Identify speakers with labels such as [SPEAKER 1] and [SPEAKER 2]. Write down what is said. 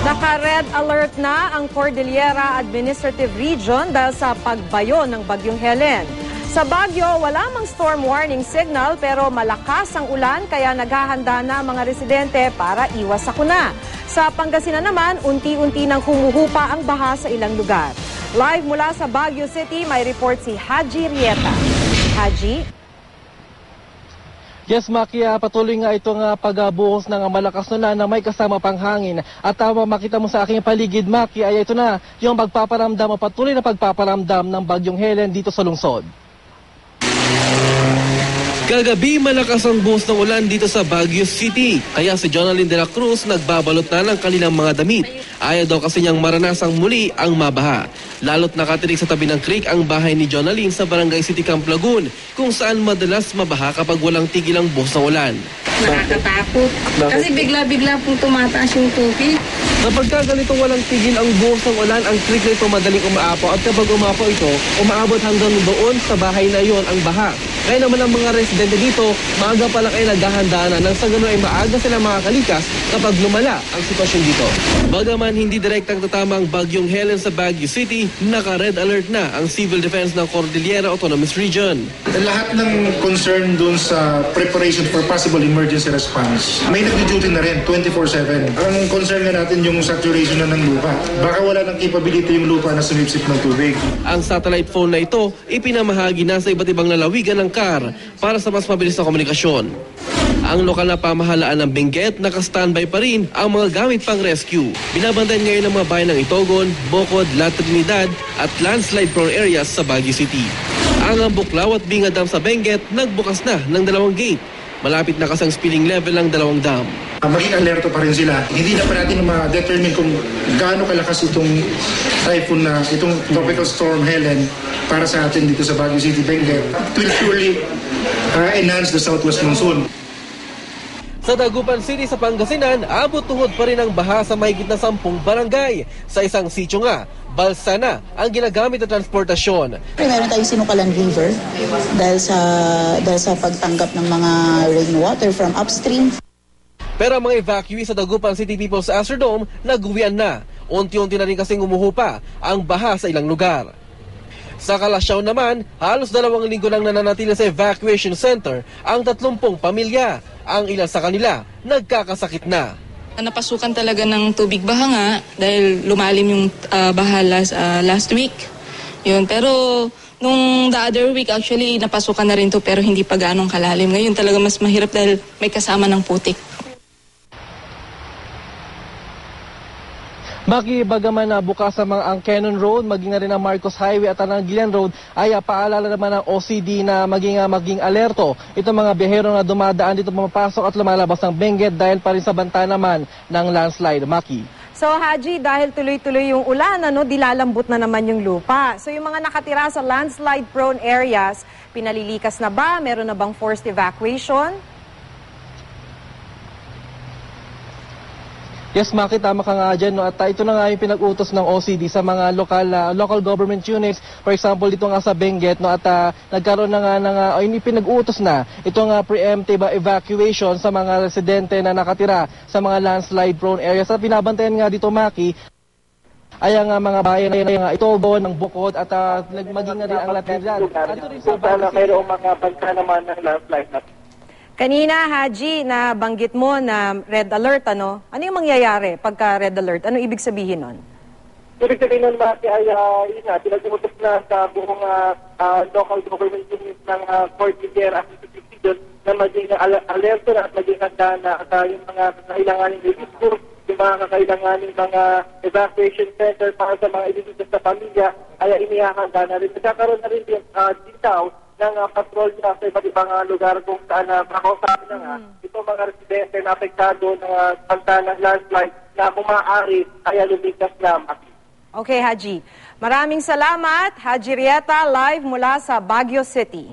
[SPEAKER 1] Naka-red alert na ang Cordillera Administrative Region dahil sa pagbayo ng Bagyong Helen. Sa Baguio, wala mang storm warning signal pero malakas ang ulan kaya naghahanda na mga residente para iwas sakuna. Sa Pangasinan naman, unti-unti nang humuhupa ang baha sa ilang lugar. Live mula sa Baguio City, may report si Haji Rieta. Haji?
[SPEAKER 2] Yes, Maki, patuloy nga itong pagbuhos ng malakas na may kasama pang hangin. At makita mo sa aking paligid, Maki, ay ito na yung pagpaparamdam o patuloy na pagpaparamdam ng Bagyong Helen dito sa lungsod.
[SPEAKER 3] Kagabi, malakas ang buhos ng ulan dito sa Baguio City. Kaya si Jonalyn de la Cruz nagbabalot na ng kanilang mga damit. Ayaw daw kasi niyang maranasang muli ang mabaha. Lalo't nakatirik sa tabi ng creek ang bahay ni Jonalyn sa Barangay City Camp Lagoon, kung saan madalas mabaha kapag walang tigil ang buhos ng ulan.
[SPEAKER 4] Nakakatakot. Kasi bigla-bigla pong tumataas yung tubig.
[SPEAKER 3] Kapag ganitong walang tigil ang buhos ng ulan, ang creek na ito madaling umaapaw. At kapag umaapaw ito, umaabot hanggang doon sa bahay na yon ang baha. Kaya naman ang mga residente dito, maaga pa lang ay naghahanda na nang sa ganoon ay maaga sila makakalikas kapag lumala ang sitwasyon dito. Bagaman hindi direktang tatama ang Bagyong Helen sa Baguio City, naka-red alert na ang Civil Defense ng Cordillera Autonomous Region.
[SPEAKER 5] Lahat ng concern dun sa preparation for possible emergency response, may nag-duty na rin 24/7. Ang concern nga natin yung saturation na ng lupa. Baka wala ng capability yung lupa na sumipsip ng tubig.
[SPEAKER 3] Ang satellite phone na ito, ipinamahagi na sa iba't ibang lalawigan ng CAR para sa mas mabilis na komunikasyon. Ang lokal na pamahalaan ng Benguet, naka-standby pa rin ang mga gamit pang rescue. Binabantayan ngayon ng mga bayan ng Itogon, Bocod, La Trinidad at landslide-prone areas sa Baguio City. Ang Buklaw at Binga Dam sa Benguet, nagbukas na ng 2 gate. Malapit na kasi ang spilling level ng 2 dam.
[SPEAKER 5] Maging alerto pa rin sila. Hindi na pa natin ma-determine kung gaano kalakas itong typhoon na, itong tropical storm Helen para sa atin dito sa Baguio City, Benguet. It will surely enhance the southwest monsoon.
[SPEAKER 3] Sa Dagupan City sa Pangasinan, abot tuhod pa rin ang baha sa mahigit na 10 barangay. Sa isang sityo nga, balsa na ang ginagamit na transportasyon.
[SPEAKER 6] Meron tayong Sinukalan River dahil sa pagtanggap ng mga rainwater from upstream.
[SPEAKER 3] Pero ang mga evacuee sa Dagupan City People's Astrodome, nag-uwian na. Unti-unti na rin kasing umuhupa ang baha sa ilang lugar. Sa Kalasyaw naman, halos 2 linggo lang nananatili sa evacuation center ang 30 pamilya. Ang ilan sa kanila, nagkakasakit na.
[SPEAKER 4] Napasukan talaga ng tubig baha nga dahil lumalim yung baha last week. Yun, pero nung the other week actually napasukan na rin to pero hindi pa gaanong kalalim. Ngayon talaga mas mahirap dahil may kasama ng putik.
[SPEAKER 2] Maki, bagaman bukas ang Cannon Road, maging na rin ang Marcos Highway at ang Gillian Road, ay paalala naman ng OCD na maging alerto. Itong mga biyahero na dumadaan dito pumapasok at lumalabas ng Benguet dahil pa rin sa banta naman ng landslide. Maki.
[SPEAKER 1] So Haji, dahil tuloy-tuloy yung ulan, dilalambot na naman yung lupa. So yung mga nakatira sa landslide-prone areas, pinalilikas na ba? Meron na bang forced evacuation?
[SPEAKER 2] Yes, Maki, tama ka nga dyan. At ito na nga yung pinag-utos ng OCD sa mga local government units. For example, dito nga sa Benguet, at nagkaroon na nga ng pinag-utos na itong preemptive evacuation sa mga residente na nakatira sa mga landslide-prone areas. At pinabantayan nga dito, Maki, ay ang mga bayan na Itogon, ng Bukod at maging na rin ang Latridad. At ito rin sa Baguio.
[SPEAKER 7] Mayroong mga banta naman ng landslide na.
[SPEAKER 1] Kanina, Haji, na banggit mo na red alert, ano yung mangyayari pagka red alert? Ano ibig sabihin nun?
[SPEAKER 7] Ibig sabihin nun, Maki, ay pinag-umutos na sa buong local government unit ng Cordillera Administrative Region na maging alerto na at maging handa na yung mga kakailanganin relief group, yung mga kakailanganin mga evacuation center para sa mga ibigay sa pamilya ay inihahanda na rin. Nagkakaroon na rin ditaw ng patrol na sa iba't ibang lugar kung saan makausapin na nga itong mga residente na apektado ng banta ng landslide na kung maaari ay lumikas na.
[SPEAKER 1] Okay, Haji. Maraming salamat. Haji Rieta, live mula sa Baguio City.